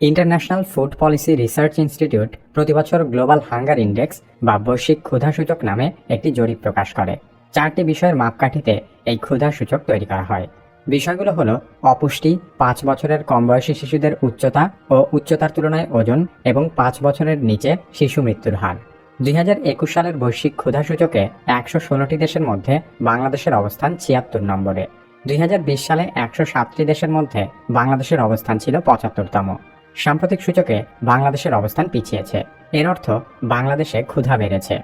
International food policy research institute প্রতি বছর global hunger index বা বৈশ্বিক ক্ষুধা সূচক নামে একটি জরিপ প্রকাশ করে। 4টি বিষয়ের মাপকাঠিতে এই ক্ষুধা সূচক তৈরি করা হয়। বিষয়গুলো হলো অপুষ্টি, 5 বছরের কম বয়সী শিশুদের উচ্চতা ও উচ্চতার তুলনায় ওজন এবং 5 বছরের নিচে শিশু মৃত্যুর হার। 2021 সালের বৈশ্বিক ক্ষুধা সূচকে 116টি দেশের মধ্যে বাংলাদেশের অবস্থান 76 নম্বরে। 2020 সালে 107টি দেশের মধ্যে বাংলাদেশের অবস্থান ছিল 75তম। সাম্প্রতিক সূচকে বাংলাদেশের অবস্থান পিছিয়েছে। এর অর্থ বাংলাদেশে ক্ষুধা বেড়েছে।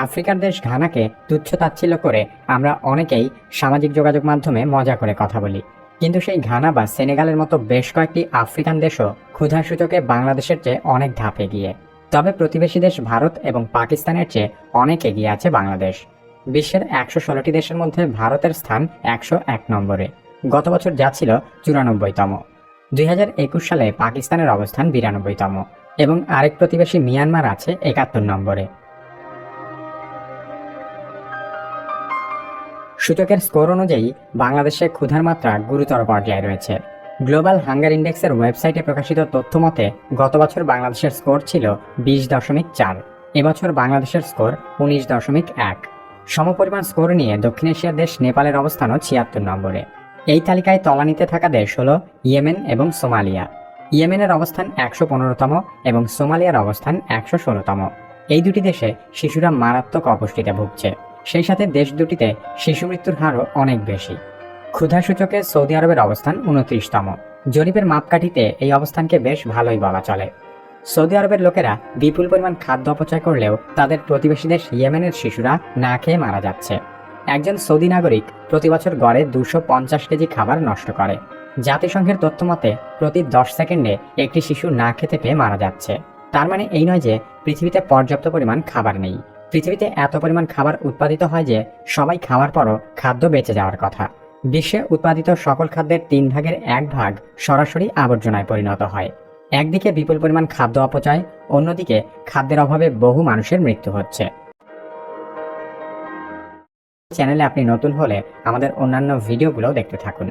আফ্রিকার দেশ ঘানাকে তুচ্ছ-তাচ্ছিল্য করে আমরা অনেকেই সামাজিক যোগাযোগ মাধ্যমে মজা করে কথা বলি, কিন্তু সেই ঘানা বা সেনেগালের মতো বেশ কয়েকটি আফ্রিকান দেশও ক্ষুধার সূচকে বাংলাদেশের চেয়ে অনেক ধাপ এগিয়ে। তবে প্রতিবেশী দেশ ভারত এবং পাকিস্তানের চেয়ে অনেক এগিয়ে আছে বাংলাদেশ। বিশ্বের 116টি দেশের মধ্যে ভারতের স্থান 101 নম্বরে। গত বছর যা ছিল 94তম। 2021 সালে পাকিস্তানের অবস্থান 92তম এবং আরেক প্রতিবেশী মিয়ানমার আছে 71 নম্বরে। সূচকের স্কোর অনুযায়ী বাংলাদেশে ক্ষুধার মাত্রা গুরুতর পর্যায়ে রয়েছে। গ্লোবাল হাঙ্গার ইন্ডেক্সের ওয়েবসাইটে প্রকাশিত তথ্য মতে গত বছর বাংলাদেশের স্কোর ছিল 20.4। এবছর বাংলাদেশের স্কোর 19.1। সমপরিমাণ স্কোর নিয়ে দক্ষিণ এশিয়ার দেশ নেপালের অবস্থানও 76 নম্বরে। এই তালিকায় তলানিতে থাকা দেশ হল ইয়েমেন এবং সোমালিয়া। ইয়েমেনের অবস্থান 115তম এবং সোমালিয়ার অবস্থান 116তম। এই দুটি দেশে শিশুরা মারাত্মক অপুষ্টিতে ভুগছে। সেই সাথে দেশ দুটিতে শিশু মৃত্যুর হারও অনেক বেশি। ক্ষুধা সূচকে সৌদি আরবের অবস্থান 29তম। জরিপের মাপকাঠিতে এই অবস্থানকে বেশ ভালোই বলা চলে। সৌদি আরবের লোকেরা বিপুল পরিমাণ খাদ্য অপচয় করলেও তাদের প্রতিবেশী দেশ ইয়েমেনের শিশুরা না খেয়ে মারা যাচ্ছে। একজন সৌদি নাগরিক প্রতি বছর গড়ে 250 কেজি খাবার নষ্ট করে। জাতিসংঘের তথ্য মতে প্রতি 10 সেকেন্ডে একটি শিশু না খেতে পেয়ে মারা যাচ্ছে। তার মানে এই নয় যে পৃথিবীতে পর্যাপ্ত পরিমাণ খাবার নেই। পৃথিবীতে এত পরিমাণ খাবার উৎপাদিত হয় যে সবাই খাওয়ার পরও খাদ্য বেঁচে যাওয়ার কথা। বিশ্বে উৎপাদিত সকল খাদ্যের 3 ভাগের 1 ভাগ সরাসরি আবর্জনায় পরিণত হয়। একদিকে বিপুল পরিমাণ খাদ্য অপচয়, অন্যদিকে খাদ্যের অভাবে বহু মানুষের মৃত্যু হচ্ছে। চ্যানেলে আপনি নতুন হলে আমাদের অন্যান্য ভিডিওগুলো দেখতে থাকুন।